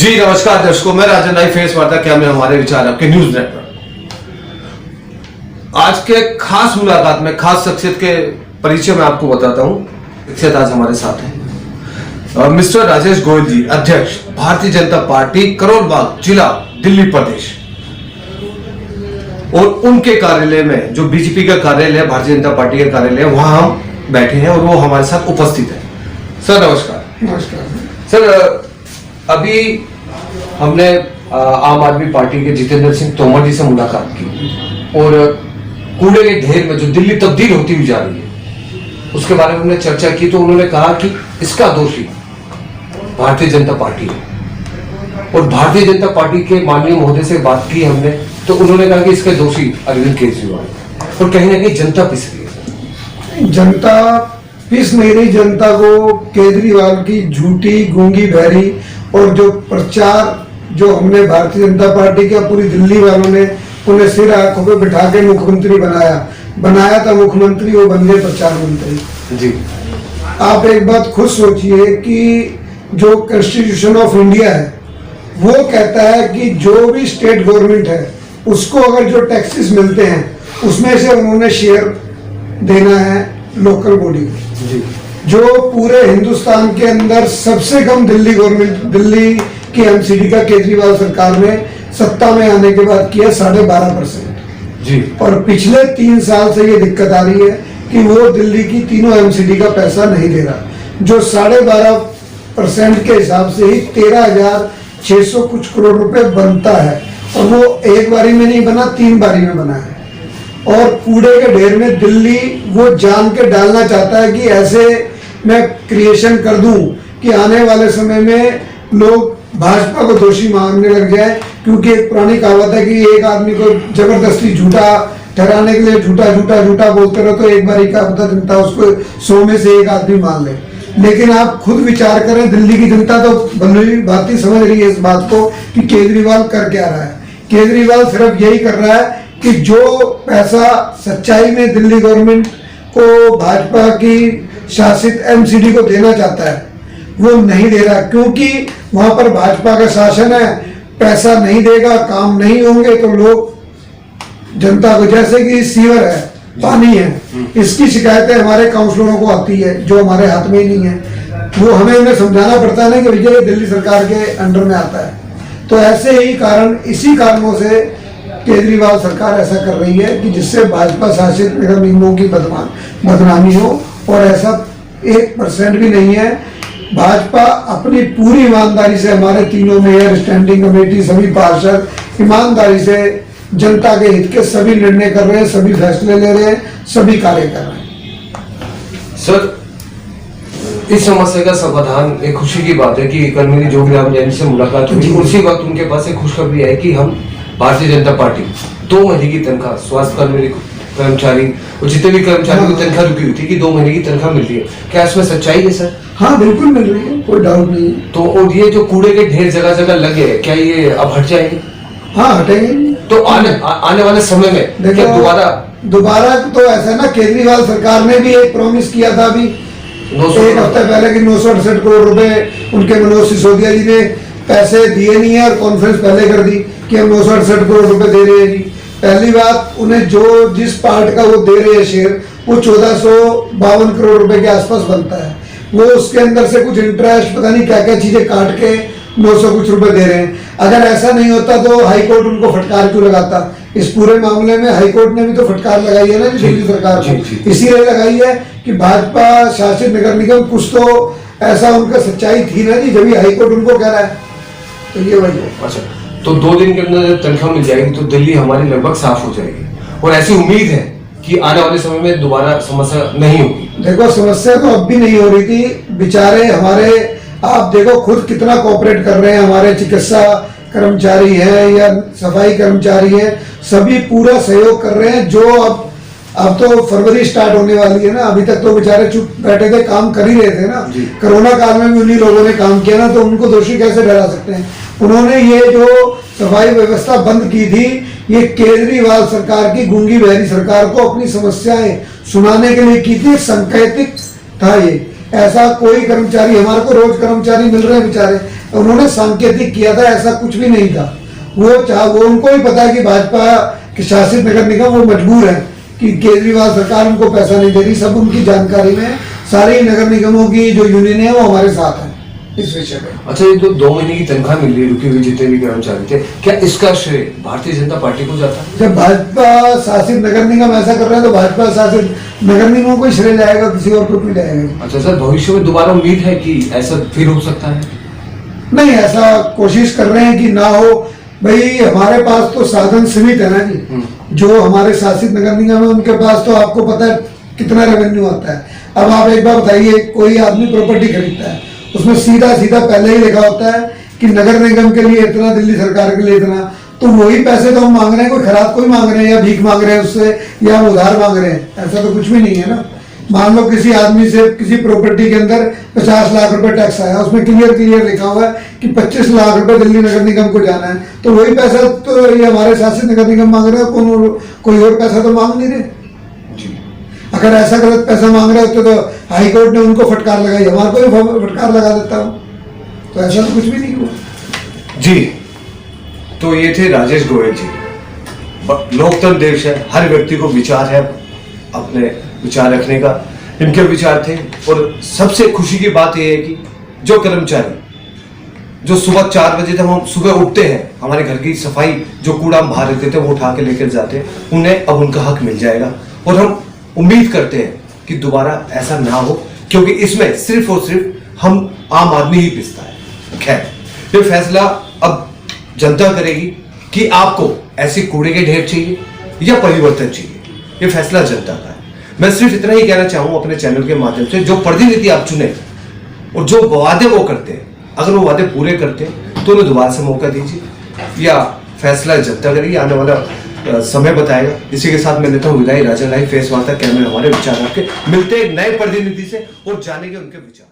जी नमस्कार दर्शकों, मैं राजन नाई फेस वार्ता क्या में हमारे विचार आपके न्यूज नेटवर्क। आज के खास मुलाकात में खास शख्सियत के परिचय में आपको बताता हूं। शख्सियत आज हमारे साथ है मिस्टर राजेश गोयल जी, अध्यक्ष भारतीय जनता पार्टी करोल बाग जिला दिल्ली प्रदेश। और उनके कार्यालय में जो बीजेपी का कार्यालय है, भारतीय जनता पार्टी का कार्यालय है, वहां हम बैठे हैं और वो हमारे साथ उपस्थित है। सर नमस्कार। नमस्कार सर, अभी हमने आम आदमी पार्टी के जितेंद्र सिंह तोमर जी से मुलाकात की और कूड़े के ढेर में जो दिल्ली तब्दील होती हुई जा रही है उसके बारे में हमने चर्चा की। तो उन्होंने कहा कि इसका दोषी भारतीय जनता पार्टी है और भारतीय जनता पार्टी के माननीय महोदय से बात की हमने, तो उन्होंने कहा कि इसके दोषी अरविंद केजरीवाल और कहीं ना कहीं जनता पिस रही है। जनता पिस नहीं रही, जनता को केजरीवाल की झूठी गूंगी बहरी और जो प्रचार जो हमने भारतीय जनता पार्टी का पूरी दिल्ली वालों ने उन्हें सिर आंखों पे बिठा के मुख्यमंत्री बनाया था मुख्यमंत्री, वो बन गए प्रचार मंत्री जी। आप एक बात खुद सोचिए कि जो कॉन्स्टिट्यूशन ऑफ इंडिया है वो कहता है कि जो भी स्टेट गवर्नमेंट है उसको अगर जो टैक्सेस मिलते हैं उसमें से उन्होंने शेयर देना है लोकल बॉडी जी। जो पूरे हिंदुस्तान के अंदर सबसे कम दिल्ली गवर्नमेंट, दिल्ली की एमसीडी का केजरीवाल सरकार ने सत्ता में आने के बाद किया 12.5% जी। और पिछले 3 साल से ये दिक्कत आ रही है कि वो दिल्ली की तीनों एमसीडी का पैसा नहीं दे रहा, जो 12.5% के हिसाब से ही 13,600 कुछ करोड़ रुपए बनता है और वो एक बारी में नहीं बना, 3 बारी में बना है। और कूड़े के ढेर में दिल्ली वो जान के डालना चाहता है कि ऐसे मैं क्रिएशन कर दूं कि आने वाले समय में लोग भाजपा को दोषी मानने लग जाए, क्योंकि एक पुरानी कहावत है कि एक आदमी को जबरदस्ती झूठा ठहराने के लिए झूठा बोलते रहो तो एक बारी का पता जनता उसको 100 में से एक आदमी मान ले। लेकिन आप खुद विचार करें, दिल्ली की जनता तो भली भांति समझ रही है इस बात को कि केजरीवाल कर क्या रहा है। केजरीवाल सिर्फ यही कर रहा है कि जो पैसा सच्चाई में दिल्ली गवर्नमेंट को भाजपा की शासित एमसीडी को देना चाहता है वो नहीं दे रहा, क्योंकि वहां पर भाजपा का शासन है। पैसा नहीं देगा, काम नहीं होंगे तो लोग जनता को, जैसे कि सीवर है, पानी है, इसकी शिकायतें हमारे काउंसलरों को आती है जो हमारे हाथ में ही नहीं है। वो हमें उन्हें समझाना पड़ता है ना कि भैया ये दिल्ली सरकार के अंडर में आता है। तो ऐसे ही कारण, इसी कारणों से केजरीवाल सरकार ऐसा कर रही है कि जिससे भाजपा शासित नगर निगमों की बदनामी हो, और ऐसा 1% भी नहीं है। भाजपा अपनी पूरी ईमानदारी से, हमारे तीनों मेयर, स्टैंडिंग कमेटी, सभी पार्षद ईमानदारी से जनता के हित के सभी निर्णय कर रहे हैं, सभी फैसले ले रहे हैं, सभी कार्य कर रहे हैं। सर, इस समस्या का समाधान एक खुशी की बात है कि कल मेरी जोगीराम जैन से मुलाकात हुई, उसी वक्त उनके पास एक खुशखबरी है कि हम भारतीय जनता पार्टी 2 महीने की तनख्वाह, स्वास्थ्य कर्मचारी और जितने भी कर्मचारियों की तनख्वाह रुकी हुई थी कि 2 महीने की तनख्वाह मिल रही है। क्या इसमें सच्चाई है सर? हाँ बिल्कुल मिल रही है, कोई डाउट नहीं है। तो और ये जो कूड़े के ढेर जगह जगह लगे, क्या ये अब हट जाएंगे? हाँ हटेंगे। तो आने वाले समय में क्या दोबारा तो ऐसा ना, केजरीवाल सरकार ने भी एक प्रॉमिस किया था अभी 1 हफ्ते पहले कि 968 करोड़ रुपए उनके मनोज सिसोदिया जी ने पैसे दिए नहीं है और कॉन्फ्रेंस पहले कर दी कि हम 968 करोड़ रुपए दे रहे हैं जी। पहली बात, उन्हें जो जिस पार्ट का वो दे रहे हैं शेयर, वो 1452 करोड़ रुपए के आसपास बनता है। वो उसके अंदर से कुछ इंटरेस्ट, पता नहीं क्या क्या चीजें काट के 900 कुछ रुपए दे रहे हैं। अगर ऐसा नहीं होता तो हाईकोर्ट उनको फटकार क्यों लगाता? इस पूरे मामले में हाईकोर्ट ने भी तो फटकार लगाई है ना दिल्ली सरकार को, इसीलिए लगाई है कि भाजपा शासित नगर निगम कुछ तो ऐसा उनका सच्चाई थी ना जी, जब हाईकोर्ट उनको कह रहा है। तो ये वजह है। अच्छा, तो 2 दिन के अंदर तनख्वाह मिल जाएगी तो दिल्ली हमारी लगभग साफ हो जाएगी और ऐसी उम्मीद है कि आने वाले समय में दोबारा समस्या नहीं होगी। देखो, समस्या तो अब भी नहीं हो रही थी, बेचारे हमारे, आप देखो खुद कितना कोऑपरेट कर रहे हैं। हमारे चिकित्सा कर्मचारी हैं या सफाई कर्मचारी हैं, सभी पूरा सहयोग कर रहे हैं। जो अब तो फरवरी स्टार्ट होने वाली है ना, अभी तक तो बेचारे चुप बैठे थे, काम कर ही रहे थे ना। कोरोना काल में भी उन्हीं लोगों ने काम किया ना, तो उनको दोषी कैसे ठहरा सकते हैं? उन्होंने ये जो सफाई व्यवस्था बंद की थी, ये केजरीवाल सरकार की गूंगी बहरी सरकार को अपनी समस्याएं सुनाने के लिए की थी। सांकेतिक था ये, ऐसा कोई कर्मचारी, हमारे को रोज कर्मचारी मिल रहे हैं बेचारे, उन्होंने सांकेतिक किया था, ऐसा कुछ भी नहीं था। वो उनको भी पता है कि भाजपा के शासित नगर निगम वो मजबूर है कि केजरीवाल सरकार उनको पैसा नहीं दे रही, सब उनकी जानकारी में है। सारे नगर निगमों की जो यूनियन है वो हमारे साथ है इस विषय में। अच्छा, ये जो 2 महीने की तनख्वाह मिल रही है रुकी हुई जितने भी कर्मचारी थे, क्या इसका श्रेय भारतीय जनता पार्टी को जाता है? जब भाजपा शासित नगर निगम ऐसा कर रहे हैं तो भाजपा शासित नगर निगमों को ही श्रेय जाएगा, किसी और को नहीं जाएगा। अच्छा सर, भविष्य में दोबारा उम्मीद है कि ऐसा फिर हो सकता है? नहीं, ऐसा कोशिश कर रहे हैं कि ना हो। भाई हमारे पास तो साधन सीमित है ना जी। जो हमारे शासित नगर निगम है उनके पास तो आपको पता है कितना रेवेन्यू आता है। अब आप एक बार बताइए, कोई आदमी प्रॉपर्टी खरीदता है, उसमें सीधा सीधा पहले ही लिखा होता है कि नगर निगम के लिए इतना, दिल्ली सरकार के लिए इतना। तो वही पैसे तो हम मांग रहे हैं, कोई खराब कोई मांग रहे हैं या भीख मांग रहे हैं उससे, या हम उधार मांग रहे हैं, ऐसा तो कुछ भी नहीं है ना। मान लो किसी आदमी से किसी प्रॉपर्टी के अंदर 50 लाख रुपए टैक्स आया, उसमें क्लियर लिखा हुआ है कि 25 लाख रुपए दिल्ली नगर निगम को जाना है, तो वही पैसा तो ये हमारे शासित नगर निगम मांग रहे हैं, कोई और पैसा तो मांग नहीं रहे। अगर ऐसा गलत पैसा मांग रहे होते तो हाई कोर्ट ने उनको फटकार लगाई, हमारे को भी फटकार लगा देता हूँ। तो ऐसा तो कुछ भी नहीं हुआ जी। तो ये थे राजेश गोयल जी। लोकतंत्र देश है, हर व्यक्ति को विचार है, अपने विचार रखने का, इनके विचार थे। और सबसे खुशी की बात यह है कि जो कर्मचारी जो सुबह 4 बजे जब हम सुबह उठते हैं, हमारे घर की सफाई, जो कूड़ा हम बाहर रखते थे वो उठा के लेकर जाते हैं, उन्हें अब उनका हक मिल जाएगा। और हम उम्मीद करते हैं कि दोबारा ऐसा ना हो, क्योंकि इसमें सिर्फ और सिर्फ हम आम आदमी ही पिसता है। खैर, ये फैसला अब जनता करेगी कि आपको ऐसे कूड़े के ढेर चाहिए या परिवर्तन चाहिए। ये फैसला जनता का है। मैं सिर्फ इतना ही कहना चाहूँ अपने चैनल के माध्यम से, जो प्रतिनिधि आप चुने और जो वादे वो करते हैं, अगर वो वादे पूरे करते हैं तो उन्हें दोबारा से मौका दीजिए, या फैसला जनता करेगी, आने वाला समय बताएगा। इसी के साथ मैं लेता हूँ विदाई। राजा लाइव फेस वार्ता, कैमरे हमारे, विचार आपके। मिलते हैं एक नए प्रतिनिधि से और जानेंगे उनके विचार।